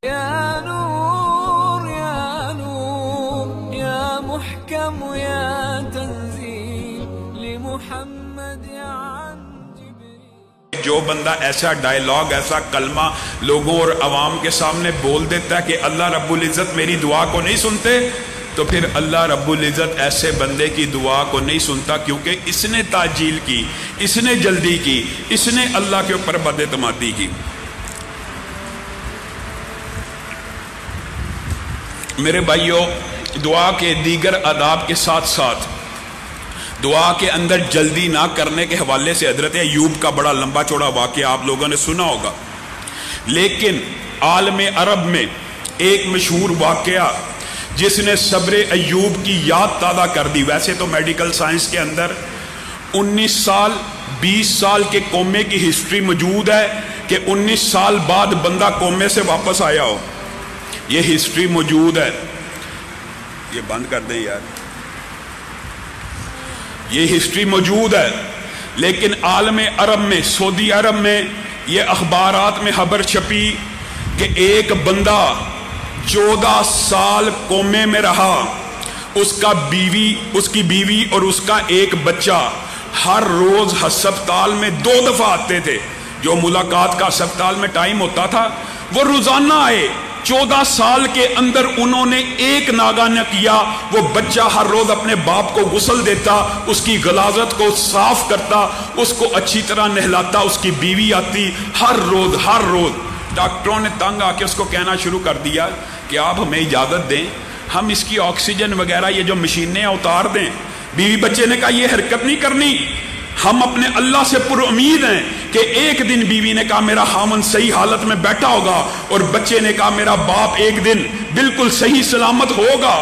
يا نور يا نور يا محكم يا تنزيل لمحمد عن جبريل. جو بندہ ایسا ڈائیلاگ ایسا کلمہ لوگوں اور عوام کے سامنے بول دیتا ہے کہ اللہ رب العزت میری دعا کو نہیں سنتے، تو پھر اللہ رب العزت ایسے بندے کی دعا کو نہیں سنتا، کیونکہ اس نے تعجیل کی، اس نے جلدی کی، اس نے اللہ کے اوپر بد اعتمادی کی. میرے بھائیوں، دعا کے دیگر آداب کے ساتھ ساتھ دعا کے اندر جلدی نہ کرنے کے حوالے سے حضرت ایوب کا بڑا لمبا چوڑا واقعہ آپ لوگوں نے سنا ہوگا، لیکن عالم عرب میں ایک مشہور واقعہ جس نے صبر ایوب کی یاد تازہ کر دی. ویسے تو میڈیکل سائنس کے اندر 19 سال 20 سال کے کومے کی ہسٹری موجود ہے کہ 19 سال بعد بندہ کومے سے واپس آیا ہو، یہ ہسٹری موجود ہے. یہ بند کر دیں یار، یہ ہسٹری موجود ہے. لیکن عالم عرب میں، سعودی عرب میں یہ اخبارات میں خبر چھپی کہ ایک بندہ 14 سال کومے میں رہا. اس کی بیوی اور اس کا ایک بچہ ہر روز ہسپتال میں 2 دفعہ آتے تھے. جو ملاقات کا ہسپتال میں ٹائم ہوتا تھا وہ روزانہ آئے. 14 سال کے اندر انہوں نے ایک ناگا نہ کیا. وہ بچہ ہر روز اپنے باپ کو غسل دیتا، اس کی غلاظت کو صاف کرتا، اس کو اچھی طرح نہلاتا. اس کی بیوی آتی ہر روز. ڈاکٹروں نے تنگ آ کے اس کو کہنا شروع کر دیا کہ آپ ہمیں اجازت دیں، ہم اس کی آکسیجن وغیرہ یہ جو مشینیں اتار دیں. بیوی بچے نے کہا یہ حرکت نہیں کرنی، ہم اپنے اللہ سے پر امید ہیں کہ ایک دن بیوی نے کہا میرا خامن صحیح حالت میں بیٹھا ہوگا، اور بچے نے کہا میرا باپ ایک دن بالکل صحیح سلامت ہوگا.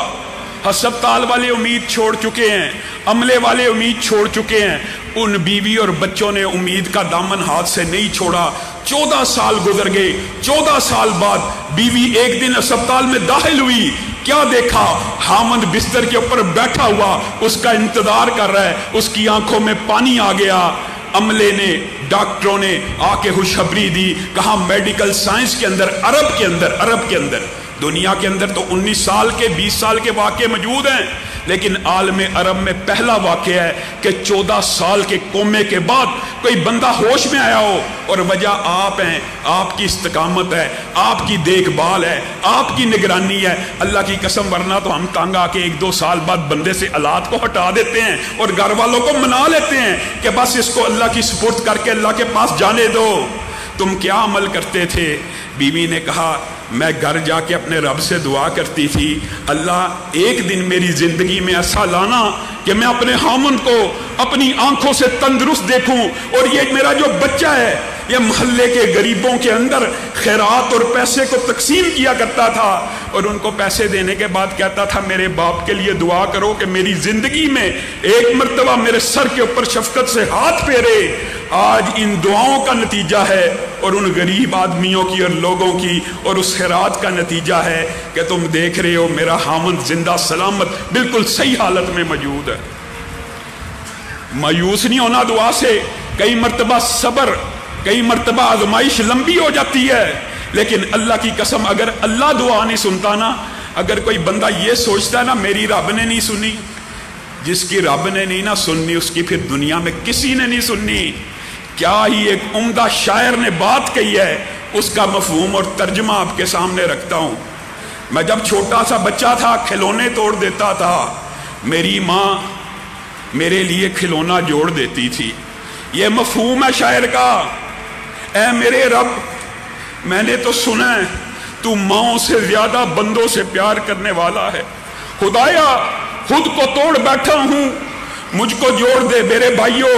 ہسپتال والے امید چھوڑ چکے ہیں، عملے والے امید چھوڑ چکے ہیں. ان بیوی اور بچوں نے امید کا دامن ہاتھ سے نہیں چھوڑا. 14 سال گزر گئے. 14 سال بعد بیوی ایک دن ہسپتال میں داخل ہوئی. کیا دیکھا؟ خامند بستر کے اوپر بیٹھا ہوا اس کا انتظار کر رہا ہے. اس کی آنکھوں میں پانی آ گیا. عملے نے، ڈاکٹروں نے آ کے خوشخبری دی، کہا میڈیکل سائنس کے اندر، عرب کے اندر دنیا کے اندر تو 19 سال کے 20 سال کے واقعے موجود ہیں، لیکن عالم عرب میں پہلا واقعہ ہے کہ 14 سال کے کومے کے بعد کوئی بندہ ہوش میں آیا ہو. اور وجہ آپ ہیں، آپ کی استقامت ہے، آپ کی دیکھ بھال ہے، آپ کی نگرانی ہے. اللہ کی قسم، ورنہ تو ہم تنگ آ کے 1-2 سال بعد بندے سے آلات کو ہٹا دیتے ہیں اور گھر والوں کو منا لیتے ہیں کہ بس اس کو اللہ کی سپرد کر کے اللہ کے پاس جانے دو. تم کیا عمل کرتے تھے؟ بیوی نے کہا میں گھر جا کے اپنے رب سے دعا کرتی تھی، اللہ ایک دن میری زندگی میں ایسا لانا کہ میں اپنے خامن کو اپنی آنکھوں سے تندرست دیکھوں، اور یہ میرا جو بچہ ہے یہ محلے کے غریبوں کے اندر خیرات اور پیسے کو تقسیم کیا کرتا تھا، اور ان کو پیسے دینے کے بعد کہتا تھا میرے باپ کے لیے دعا کرو کہ میری زندگی میں ایک مرتبہ میرے سر کے اوپر شفقت سے ہاتھ پھیرے. آج ان دعاؤں کا نتیجہ ہے، اور ان غریب آدمیوں کی اور لوگوں کی اور اس خیرات کا نتیجہ ہے کہ تم دیکھ رہے ہو میرا خامند زندہ سلامت بالکل صحیح حالت میں موجود ہے. مایوس نہیں ہونا دعا سے. کئی مرتبہ صبر، کئی مرتبہ آزمائش لمبی ہو جاتی ہے، لیکن اللہ کی قسم اگر اللہ دعا نہیں سنتا نا، اگر کوئی بندہ یہ سوچتا ہے نا میری رب نے نہیں سنی، جس کی رب نے نہیں نہ سننی اس کی پھر دنیا میں کسی نے نہیں سننی. کیا ہی ایک عمدہ شاعر نے بات کہی ہے، اس کا مفہوم اور ترجمہ آپ کے سامنے رکھتا ہوں. میں جب چھوٹا سا بچہ تھا کھلونے توڑ دیتا تھا، میری ماں میرے لیے کھلونا جوڑ دیتی تھی. یہ مفہوم ہے شاعر کا. اے میرے رب، میں نے تو سنا ہے تو ماؤں سے زیادہ بندوں سے پیار کرنے والا ہے. خدایا خود کو توڑ بیٹھا ہوں، مجھ کو جوڑ دے. میرے بھائیوں